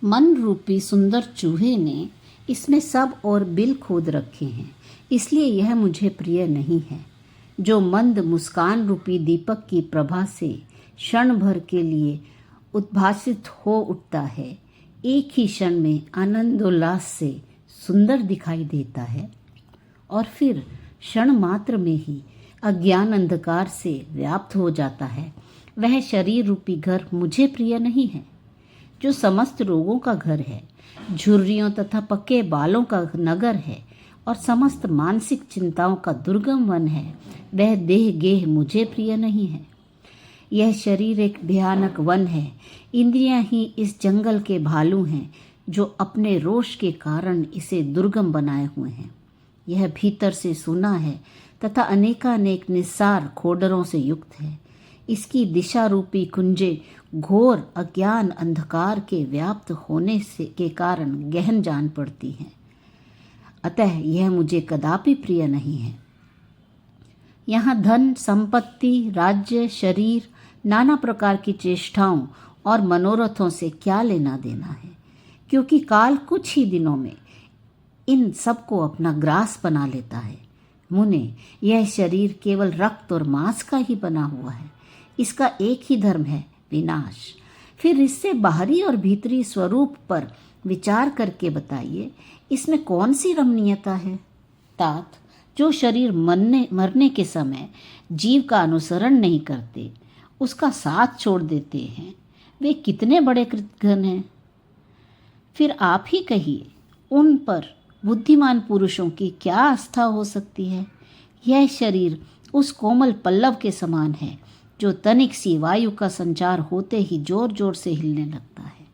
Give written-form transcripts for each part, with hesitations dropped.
मन रूपी सुंदर चूहे ने इसमें सब और बिल खोद रखे हैं, इसलिए यह मुझे प्रिय नहीं है। जो मंद मुस्कान रूपी दीपक की प्रभा से क्षण भर के लिए उद्भासित हो उठता है, एक ही क्षण में आनंदोल्लास से सुंदर दिखाई देता है और फिर क्षण मात्र में ही अज्ञान अंधकार से व्याप्त हो जाता है, वह शरीर रूपी घर मुझे प्रिय नहीं है। जो समस्त रोगों का घर है, झुर्रियों तथा पक्के बालों का नगर है और समस्त मानसिक चिंताओं का दुर्गम वन है, वह देह गेह मुझे प्रिय नहीं है। यह शरीर एक भयानक वन है, इंद्रियां ही इस जंगल के भालू हैं जो अपने रोष के कारण इसे दुर्गम बनाए हुए हैं। यह भीतर से सूना है तथा अनेकानेक निस्सार खोडरों से युक्त है। इसकी दिशा रूपी कुंजे घोर अज्ञान अंधकार के व्याप्त होने से के कारण गहन जान पड़ती हैं, अतः यह मुझे कदापि प्रिय नहीं है। यहाँ धन, संपत्ति, राज्य, शरीर, नाना प्रकार की चेष्टाओं और मनोरथों से क्या लेना देना है, क्योंकि काल कुछ ही दिनों में इन सबको अपना ग्रास बना लेता है। मुने, यह शरीर केवल रक्त और मांस का ही बना हुआ है। इसका एक ही धर्म है, विनाश। फिर इससे बाहरी और भीतरी स्वरूप पर विचार करके बताइए, इसमें कौन सी रमणीयता है। तात, जो शरीर मरने के समय जीव का अनुसरण नहीं करते, उसका साथ छोड़ देते हैं, वे कितने बड़े कृतघ्न हैं। फिर आप ही कहिए, उन पर बुद्धिमान पुरुषों की क्या आस्था हो सकती है। यह शरीर उस कोमल पल्लव के समान है जो तनिक सी वायु का संचार होते ही जोर जोर से हिलने लगता है।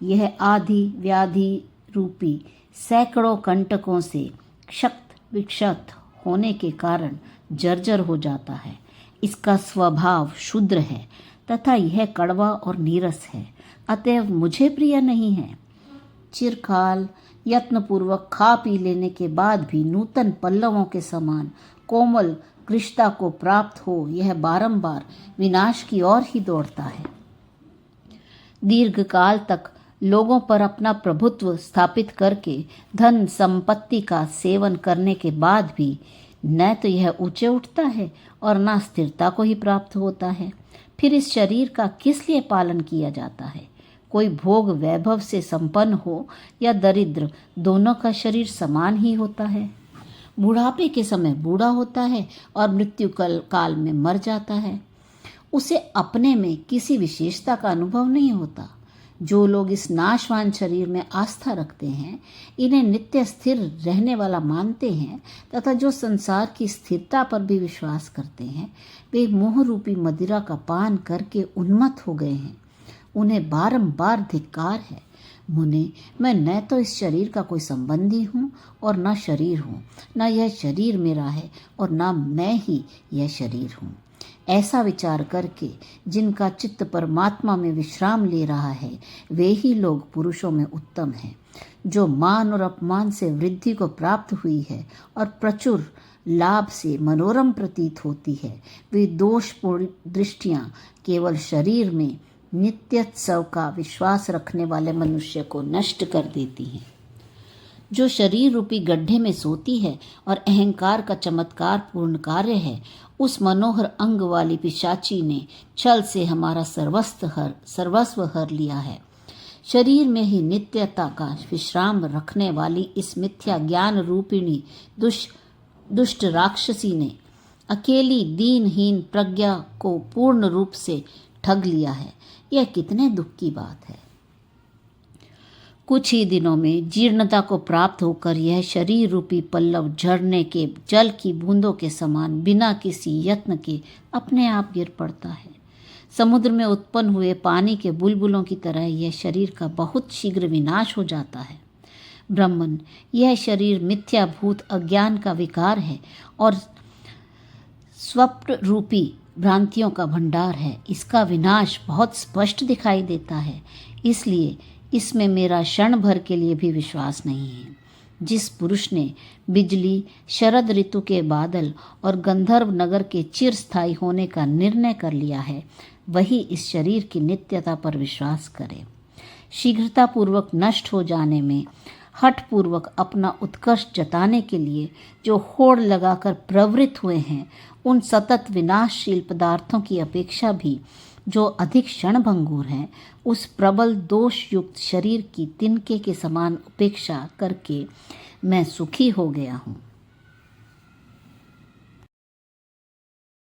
यह आधि व्याधि रूपी सैकड़ों कंटकों से क्षत विक्षत होने के कारण जर्जर हो जाता है। इसका स्वभाव शुद्र है तथा यह कड़वा और नीरस है, अतएव मुझे प्रिय नहीं है। चिरकाल यत्नपूर्वक खा पी लेने के बाद भी नूतन पल्लवों के समान कोमल कृष्णता को प्राप्त हो, यह बारंबार विनाश की ओर ही दौड़ता है। दीर्घ काल तक लोगों पर अपना प्रभुत्व स्थापित करके धन संपत्ति का सेवन करने के बाद भी न तो यह ऊंचे उठता है और न स्थिरता को ही प्राप्त होता है। फिर इस शरीर का किस लिए पालन किया जाता है। कोई भोग वैभव से संपन्न हो या दरिद्र, दोनों का शरीर समान ही होता है। बुढ़ापे के समय बूढ़ा होता है और मृत्यु काल में मर जाता है। उसे अपने में किसी विशेषता का अनुभव नहीं होता। जो लोग इस नाशवान शरीर में आस्था रखते हैं, इन्हें नित्य स्थिर रहने वाला मानते हैं तथा जो संसार की स्थिरता पर भी विश्वास करते हैं, वे मोह रूपी मदिरा का पान करके उन्मत्त हो गए हैं। उन्हें बारंबार धिक्कार है। मुने, मैं न तो इस शरीर का कोई संबंधी हूँ और न शरीर हूँ, न यह शरीर मेरा है और न मैं ही यह शरीर हूँ। ऐसा विचार करके जिनका चित्त परमात्मा में विश्राम ले रहा है, वे ही लोग पुरुषों में उत्तम हैं। जो मान और अपमान से वृद्धि को प्राप्त हुई है और प्रचुर लाभ से मनोरम प्रतीत होती है, वे दोषपूर्ण दृष्टियाँ केवल शरीर में नित्योत्सव का विश्वास रखने वाले मनुष्य को नष्ट कर देती हैं। जो शरीर रूपी गड्ढे में सोती है और अहंकार का चमत्कार पूर्ण कार्य है, उस मनोहर अंग वाली पिशाची ने छल से हमारा सर्वस्व हर लिया है। शरीर में ही नित्यता का विश्राम रखने वाली इस मिथ्या ज्ञान रूपिणी दुष्ट राक्षसी ने अकेली दीनहीन प्रज्ञा को पूर्ण रूप से ठग लिया है। यह कितने दुख की बात है। कुछ ही दिनों में जीर्णता को प्राप्त होकर यह शरीर रूपी पल्लव झरने के जल की बूंदों के समान बिना किसी यत्न के अपने आप गिर पड़ता है। समुद्र में उत्पन्न हुए पानी के बुलबुलों की तरह यह शरीर का बहुत शीघ्र विनाश हो जाता है। ब्रह्मन, यह शरीर मिथ्याभूत अज्ञान का विकार है और स्वप्न रूपी भ्रांतियों का भंडार है। इसका विनाश बहुत स्पष्ट दिखाई देता है, इसलिए इसमें मेरा क्षण भर के लिए भी विश्वास नहीं है। जिस पुरुष ने बिजली, शरद ऋतु के बादल और गंधर्व नगर के चिरस्थायी होने का निर्णय कर लिया है, वही इस शरीर की नित्यता पर विश्वास करे। शीघ्रतापूर्वक नष्ट हो जाने में, हठपूर्वक अपना उत्कर्ष जताने के लिए जो होड़ लगाकर प्रवृत्त हुए हैं, उन सतत विनाशशील पदार्थों की अपेक्षा भी जो अधिक क्षणभंगुर हैं, उस प्रबल दोष युक्त शरीर की तिनके के समान उपेक्षा करके मैं सुखी हो गया हूँ।